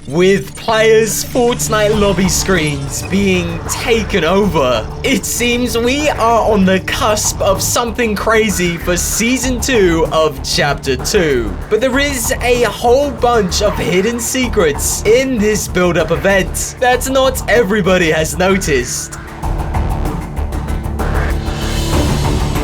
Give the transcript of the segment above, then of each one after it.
With players' Fortnite lobby screens being taken over, it seems we are on the cusp of something crazy for Season 2 of Chapter 2. But there is a whole bunch of hidden secrets in this build-up event that not everybody has noticed.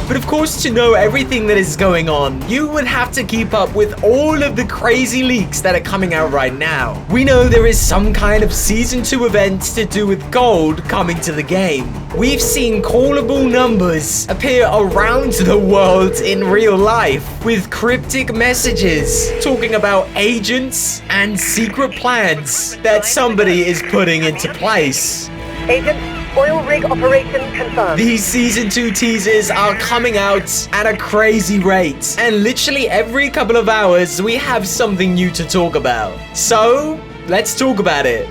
But of course, to know everything that is going on, you would have to keep up with all of the crazy leaks that are coming out right now. We know there is some kind of Season 2 event to do with gold coming to the game. We've seen callable numbers appear around the world in real life, with cryptic messages talking about agents and secret plans that somebody is putting into place. Agent, oil rig operation confirmed. These Season 2 teasers are coming out at a crazy rate, and literally every couple of hours we have something new to talk about. So, let's talk about it.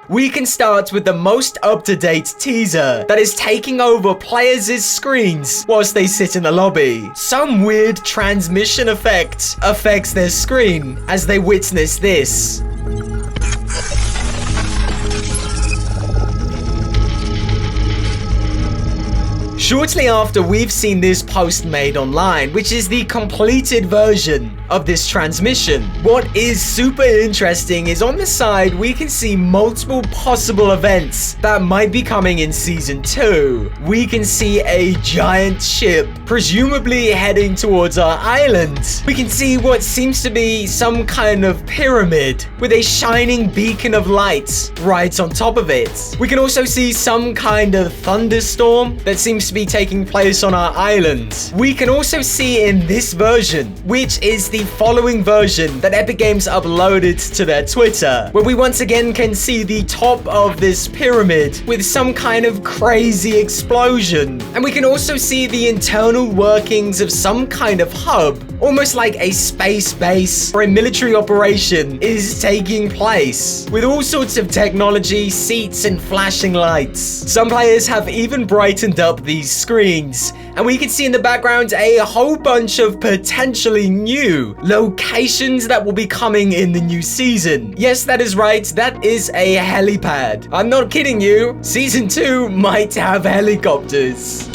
We can start with the most up-to-date teaser that is taking over players' screens whilst they sit in the lobby. Some weird transmission effect affects their screen as they witness this. Shortly after, we've seen this post made online, which is the completed version of this transmission. What is super interesting is on the side, we can see multiple possible events that might be coming in Season 2. We can see a giant ship, presumably heading towards our island. We can see what seems to be some kind of pyramid with a shining beacon of light right on top of it. We can also see some kind of thunderstorm that seems to be taking place on our island. We can also see in this version, which is the following version that Epic Games uploaded to their Twitter, where we once again can see the top of this pyramid with some kind of crazy explosion. And we can also see the internal workings of some kind of hub, almost like a space base or a military operation is taking place, with all sorts of technology, seats, and flashing lights. Some players have even brightened up these screens, and we can see in the background a whole bunch of potentially new locations that will be coming in the new season. Yes, that is right, that is a helipad. I'm not kidding you, Season 2 might have helicopters.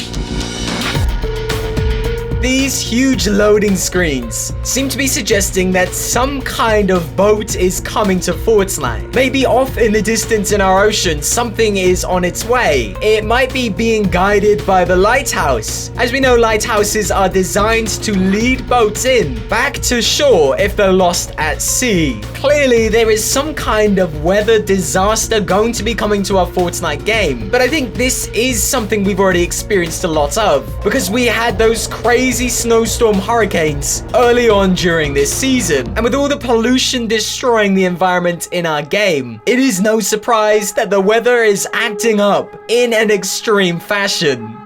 These huge loading screens seem to be suggesting that some kind of boat is coming to Fortnite. Maybe off in the distance in our ocean, something is on its way. It might be being guided by the lighthouse. As we know, lighthouses are designed to lead boats in back to shore if they're lost at sea. Clearly, there is some kind of weather disaster going to be coming to our Fortnite game. But I think this is something we've already experienced a lot of, because we had those crazy snowstorm hurricanes early on during this season. And with all the pollution destroying the environment in our game, it is no surprise that the weather is acting up in an extreme fashion.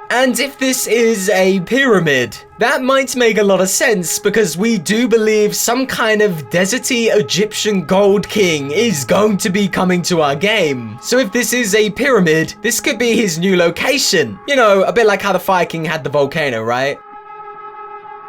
And if this is a pyramid, that might make a lot of sense, because we do believe some kind of deserty Egyptian gold king is going to be coming to our game. So if this is a pyramid, this could be his new location. You know, a bit like how the Fire King had the volcano, right?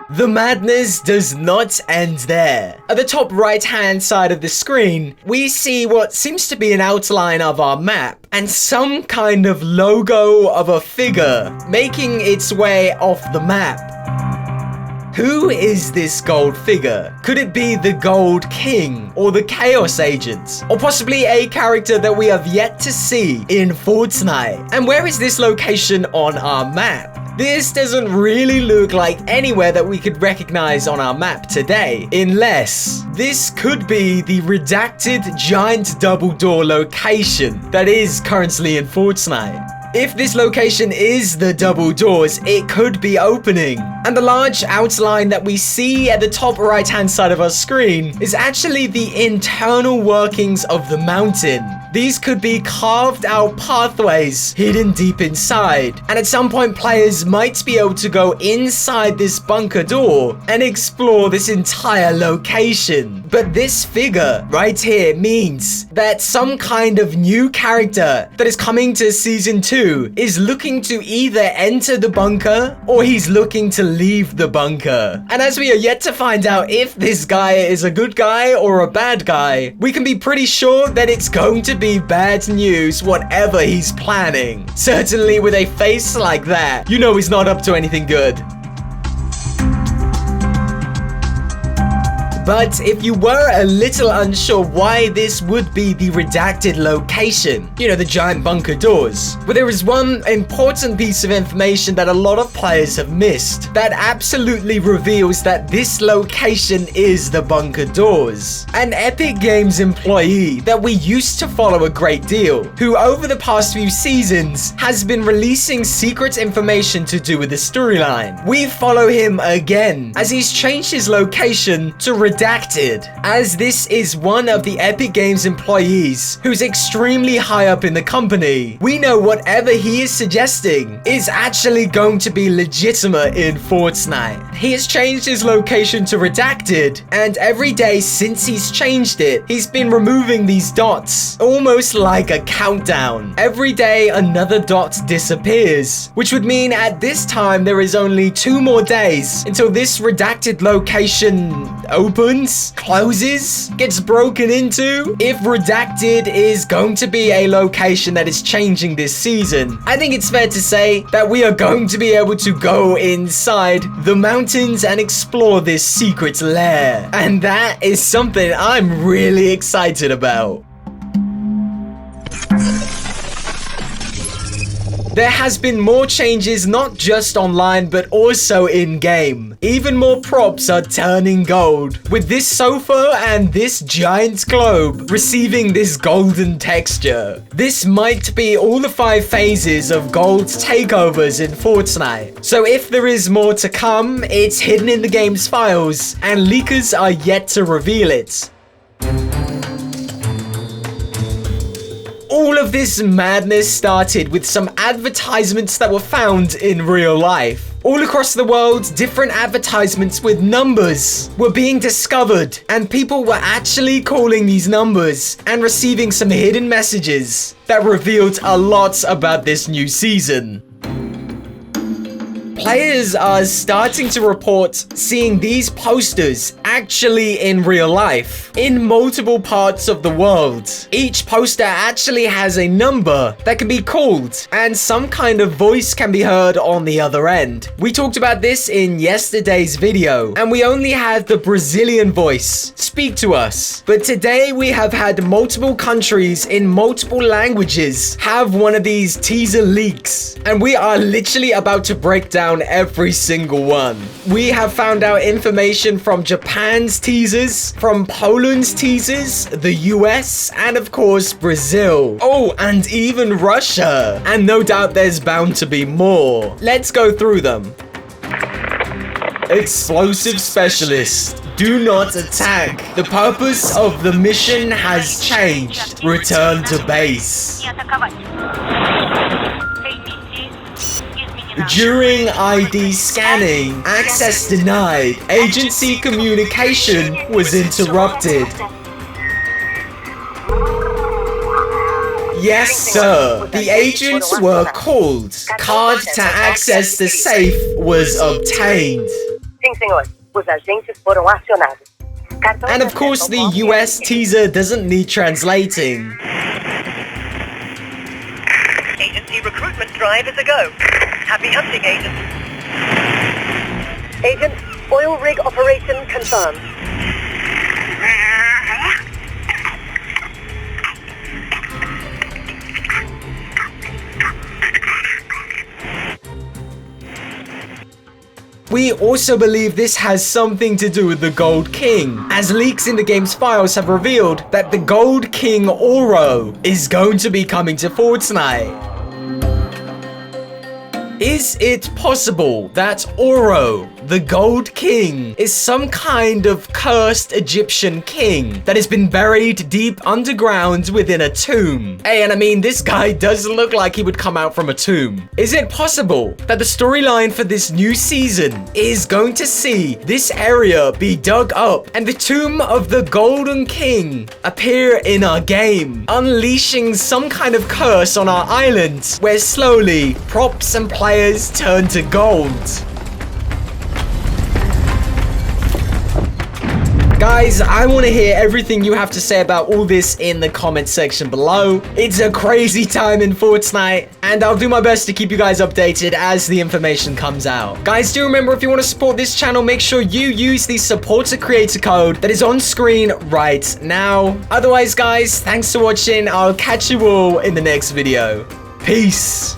The madness does not end there. At the top right-hand side of the screen, we see what seems to be an outline of our map and some kind of logo of a figure making its way off the map. Who is this gold figure? Could it be the Gold King or the Chaos Agent? Or possibly a character that we have yet to see in Fortnite? And where is this location on our map? This doesn't really look like anywhere that we could recognize on our map today, unless this could be the redacted giant double door location that is currently in Fortnite. If this location is the double doors, it could be opening. And the large outline that we see at the top right-hand side of our screen is actually the internal workings of the mountain. These could be carved out pathways hidden deep inside, and at some point players might be able to go inside this bunker door and explore this entire location. But this figure right here means that some kind of new character that is coming to season 2 is looking to either enter the bunker or he's looking to leave the bunker. And as we are yet to find out if this guy is a good guy or a bad guy, we can be pretty sure that it's going to be bad news whatever he's planning. Certainly with a face like that, you know he's not up to anything good. But if you were a little unsure why this would be the redacted location, you know, the giant bunker doors, well, there is one important piece of information that a lot of players have missed that absolutely reveals that this location is the bunker doors. An Epic Games employee that we used to follow a great deal, who over the past few seasons has been releasing secret information to do with the storyline. We follow him again as he's changed his location to redacted, as this is one of the Epic Games employees who's extremely high up in the company. We know whatever he is suggesting is actually going to be legitimate in Fortnite. He has changed his location to redacted, and every day since he's changed it, he's been removing these dots, almost like a countdown. Every day another dot disappears, which would mean at this time there is only 2 more days until this redacted location opens, closes, gets broken into. If redacted is going to be a location that is changing this season, I think it's fair to say that we are going to be able to go inside the mountains and explore this secret lair. And that is something I'm really excited about. There has been more changes not just online but also in-game. Even more props are turning gold, with this sofa and this giant globe receiving this golden texture. This might be all the 5 phases of gold's takeovers in Fortnite. So if there is more to come, it's hidden in the game's files and leakers are yet to reveal it. All of this madness started with some advertisements that were found in real life. All across the world, different advertisements with numbers were being discovered, and people were actually calling these numbers and receiving some hidden messages that revealed a lot about this new season. Players are starting to report seeing these posters actually in real life in multiple parts of the world. Each poster actually has a number that can be called, and some kind of voice can be heard on the other end. We talked about this in yesterday's video, and we only had the Brazilian voice speak to us. But today we have had multiple countries in multiple languages have one of these teaser leaks, and we are literally about to break down every single one. We have found out information from Japan's teasers, from Poland's teasers, the US, and of course Brazil. Oh, and even Russia. And no doubt there's bound to be more. Let's go through them. Explosive specialist. Do not attack. The purpose of the mission has changed. Return to base. During ID scanning, access denied. Agency communication was interrupted. Yes, sir. The agents were called. Card to access the safe was obtained. Sim, senhor. Os agentes foram acionados. And of course, the US teaser doesn't need translating. Agency recruitment drive is a go. Happy hunting, Agent. Agent, oil rig operation confirmed. We also believe this has something to do with the Gold King, as leaks in the game's files have revealed that the Gold King Oro is going to be coming to Fortnite. Is it possible that Oro, the Gold King is some kind of cursed Egyptian king that has been buried deep underground within a tomb. Hey, and I mean, this guy does look like he would come out from a tomb. Is it possible that the storyline for this new season is going to see this area be dug up and the tomb of the Golden King appear in our game, unleashing some kind of curse on our island where slowly props and players turn to gold? Guys, I want to hear everything you have to say about all this in the comment section below. It's a crazy time in Fortnite, and I'll do my best to keep you guys updated as the information comes out. Guys, do remember, if you want to support this channel, make sure you use the support a creator code that is on screen right now. Otherwise, guys, thanks for watching. I'll catch you all in the next video. Peace.